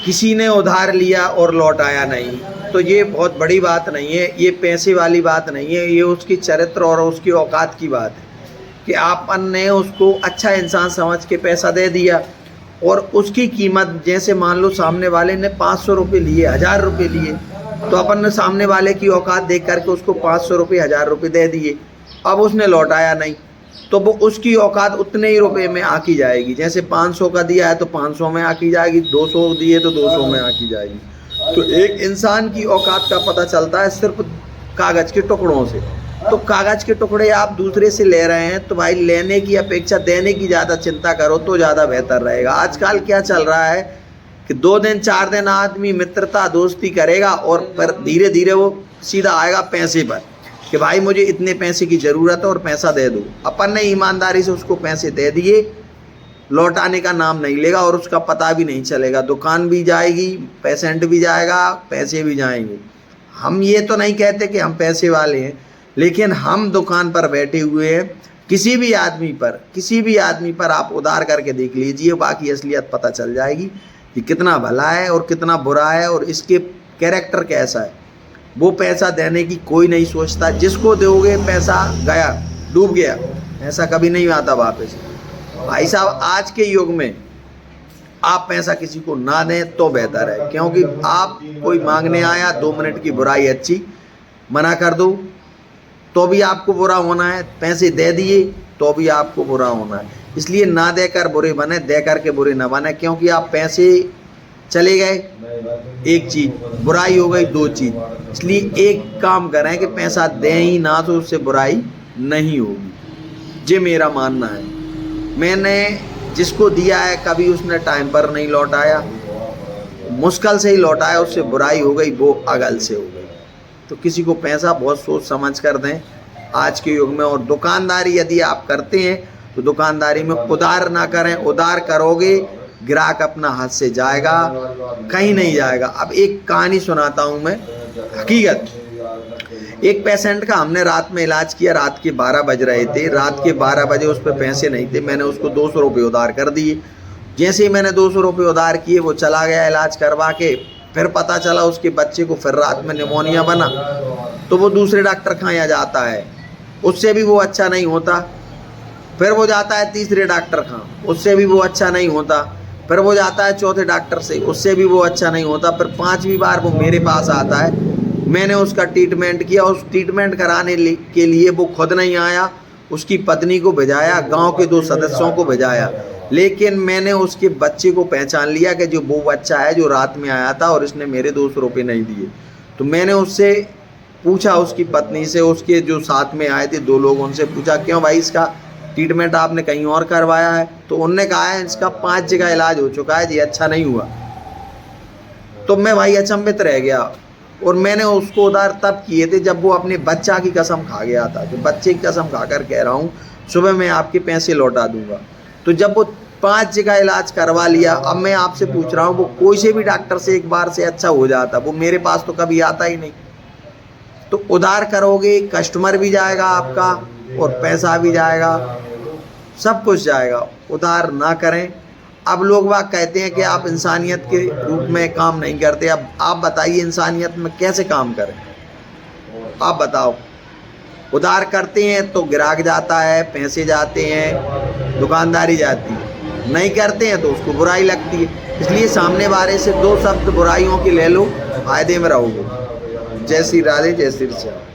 किसी ने उधार लिया और लौट आया नहीं, तो ये बहुत बड़ी बात नहीं है, ये पैसे वाली बात नहीं है, ये उसकी चरित्र और उसकी औकात की बात है कि आपन ने उसको अच्छा इंसान समझ के पैसा दे दिया और उसकी कीमत, जैसे मान लो सामने वाले ने 500 रुपये लिए, 1000 रुपये लिए, तो अपन ने सामने वाले की औकात देख करके उसको 500 रुपये 1000 रुपये दे दिए। अब उसने लौटाया नहीं, तो वो उसकी औकात उतने ही रुपए में आकी जाएगी। जैसे 500 का दिया है तो 500 में आकी जाएगी, 200 दिए तो 200 में आकी जाएगी। तो एक इंसान की औकात का पता चलता है सिर्फ कागज़ के टुकड़ों से। तो कागज़ के टुकड़े आप दूसरे से ले रहे हैं तो भाई लेने की अपेक्षा देने की ज़्यादा चिंता करो तो ज़्यादा बेहतर रहेगा। आजकल क्या चल रहा है कि 2 दिन 4 दिन आदमी मित्रता दोस्ती करेगा और पर धीरे धीरे वो सीधा आएगा पैसे पर कि भाई मुझे इतने पैसे की ज़रूरत है और पैसा दे दो। अपन ने ईमानदारी से उसको पैसे दे दिए, लौटाने का नाम नहीं लेगा और उसका पता भी नहीं चलेगा। दुकान भी जाएगी, पेशेंट भी जाएगा, पैसे भी जाएंगे। हम ये तो नहीं कहते कि हम पैसे वाले हैं, लेकिन हम दुकान पर बैठे हुए हैं। किसी भी आदमी पर आप उधार करके देख लीजिए, बाकी असलियत पता चल जाएगी कि कितना भला है और कितना बुरा है और इसके कैरेक्टर कैसा है। वो पैसा देने की कोई नहीं सोचता। जिसको दोगे पैसा गया, डूब गया, ऐसा कभी नहीं आता वापस। भाई साहब, आज के युग में आप पैसा किसी को ना दें तो बेहतर है, क्योंकि आप कोई मांगने आया 2 मिनट की बुराई अच्छी, मना कर दो तो भी आपको बुरा होना है, पैसे दे दिए तो भी आपको बुरा होना है। इसलिए ना देकर बुरे बने, दे करके बुरे ना बने, क्योंकि आप पैसे चले गए एक चीज़, बुराई हो गई 2 चीज़। इसलिए एक काम करें कि पैसा दें ही ना तो उससे बुराई नहीं होगी। ये मेरा मानना है। मैंने जिसको दिया है कभी उसने टाइम पर नहीं लौटाया, मुश्किल से ही लौटाया, उससे बुराई हो गई, वो अगल से हो गई। तो किसी को पैसा बहुत सोच समझ कर दें आज के युग में। और दुकानदारी यदि आप करते हैं तो दुकानदारी में उधार ना करें। उधार करोगे ग्राहक अपना हाथ से जाएगा, कहीं नहीं जाएगा। अब एक कहानी सुनाता हूँ मैं, हकीकत। एक पेशेंट का हमने रात में इलाज किया, रात के 12 बज रहे थे। रात के 12 बजे उस पर पैसे नहीं थे, मैंने उसको 200 रुपये उधार कर दिए। जैसे ही मैंने 200 रुपये उधार किए, वो चला गया इलाज करवा के। फिर पता चला उसके बच्चे को फिर रात में निमोनिया बना, तो वो दूसरे डॉक्टर के यहाँ जाता है, उससे भी वो अच्छा नहीं होता। फिर वो जाता है तीसरे डॉक्टर के यहाँ, उससे भी वो अच्छा नहीं होता। फिर वो जाता है चौथे डॉक्टर से, उससे भी वो अच्छा नहीं होता। फिर 5वीं बार वो मेरे पास आता है। मैंने उसका ट्रीटमेंट किया। उस ट्रीटमेंट कराने के लिए वो खुद नहीं आया, उसकी पत्नी को भेजाया, गांव के 2 सदस्यों को भेजाया। लेकिन मैंने उसके बच्चे को पहचान लिया कि जो वो बच्चा है जो रात में आया था और इसने मेरे 200 रुपये नहीं दिए। तो मैंने उससे पूछा, उसकी पत्नी से, उसके जो साथ में आए थे 2 लोग, उनसे पूछा क्यों भाई इसका ट्रीटमेंट आपने कहीं और करवाया है? तो उनने कहा है इसका 5 जगह इलाज हो चुका है जी, अच्छा नहीं हुआ। तो मैं भाई अचंभित रह गया। और मैंने उसको उधार तब किए थे जब वो अपने बच्चा की कसम खा गया था। जो बच्चे की कसम खाकर कह रहा हूँ सुबह मैं आपके पैसे लौटा दूंगा। तो जब वो 5 जगह इलाज करवा लिया, अब मैं आपसे पूछ रहा हूँ वो कोई से भी डॉक्टर से एक बार से अच्छा हो जाता, वो मेरे पास तो कभी आता ही नहीं। तो उधार करोगे, कस्टमर भी जाएगा आपका और पैसा भी जाएगा, सब कुछ जाएगा। उधार ना करें। अब लोग बाग कहते हैं कि आप इंसानियत के रूप में काम नहीं करते। अब आप बताइए इंसानियत में कैसे काम करें? आप बताओ। उधार करते हैं तो ग्राहक जाता है, पैसे जाते हैं, दुकानदारी जाती है। नहीं करते हैं तो उसको बुराई लगती है। इसलिए सामने वाले से 2 शब्द बुराइयों के ले लो, फायदे में रहोगे। जय श्री राधे, जय श्री श्याम।